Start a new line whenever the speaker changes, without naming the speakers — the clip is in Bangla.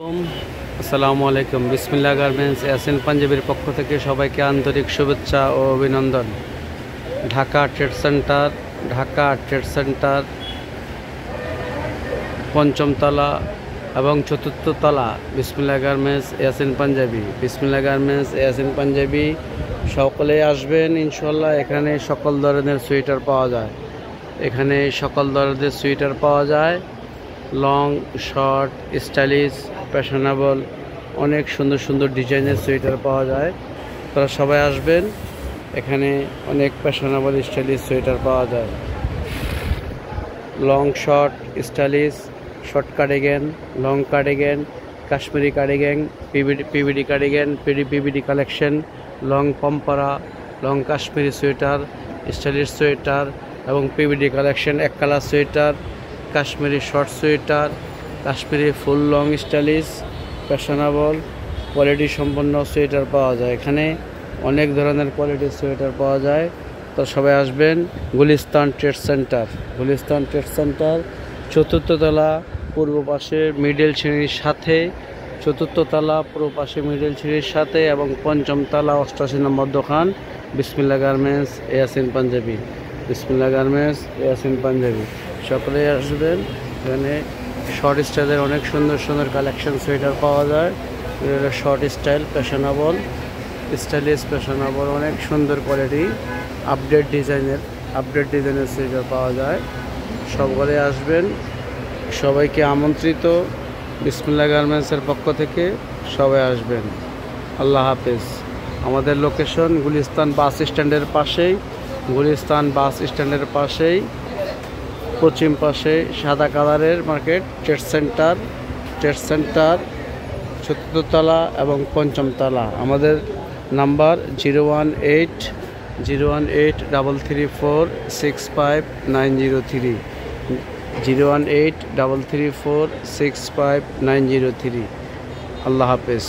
আসসালামু আলাইকুম। বিসমিল্লাহ গার্মেন্টস ইয়াসিন পাঞ্জাবির পক্ষ থেকে সবাইকে আন্তরিক শুভেচ্ছা ও অভিনন্দন। ঢাকা ট্রেড সেন্টার পঞ্চম তলা এবং চতুর্থ তলা বিসমিল্লাহ গার্মেন্টস ইয়াসিন পাঞ্জাবি সকলে আসবেন ইনশাল্লাহ। এখানে সকল ধরনের সোয়েটার পাওয়া যায়, লং, শর্ট, স্টাইলিশ, ফ্যাশনেবল, অনেক সুন্দর সুন্দর ডিজাইনের সোয়েটার পাওয়া যায়। তারা সবাই আসবেন, এখানে অনেক ফ্যাশনেবল স্টাইলিশ সোয়েটার পাওয়া যায়। Long, short, stylish, short cardigan, long cardigan, Kashmiri cardigan, PBD cardigan, PBD collection, long পম্পারা, long Kashmiri sweater, stylish sweater এবং পিবিডি কালেকশন, এক colour sweater, Kashmiri short sweater, Kashmiri full long stylish, fashionable, quality সম্পন্ন সোয়েটার পাওয়া যায়। এখানে অনেক ধরনের কোয়ালিটির সোয়েটার পাওয়া যায়। তো সবাই আসবেন। গুলিস্তান ট্রেড সেন্টার চতুর্থ তলা পূর্ব পাশে মিডল সিঁড়ির সাথে, এবং পঞ্চম তলা 88 নম্বর দোকান বিসমিল্লাহ গার্মেন্টস ইয়াসিন পাঞ্জাবি। সকলে আসবেন। এখানে শর্ট স্টাইলের অনেক সুন্দর সুন্দর কালেকশন সোয়েটার পাওয়া যায়। Short style, fashionable, stylish, fashionable, অনেক সুন্দর কোয়ালিটি, আপডেট ডিজাইনের সোয়েটার পাওয়া যায়। সকলে আসবেন, সবাইকে আমন্ত্রিত। বিসমিল্লাহ গার্মেন্টসের পক্ষ থেকে সবাই আসবেন। আল্লাহ হাফেজ। আমাদের লোকেশন গুলিস্তান বাস স্ট্যান্ডের পাশেই পশ্চিম পাশে সাদা কালারের মার্কেট, ট্রেড সেন্টার চতুর্থ তলা এবং পঞ্চম তলা। আমাদের নাম্বার 01833465903 আল্লাহ হাফেজ।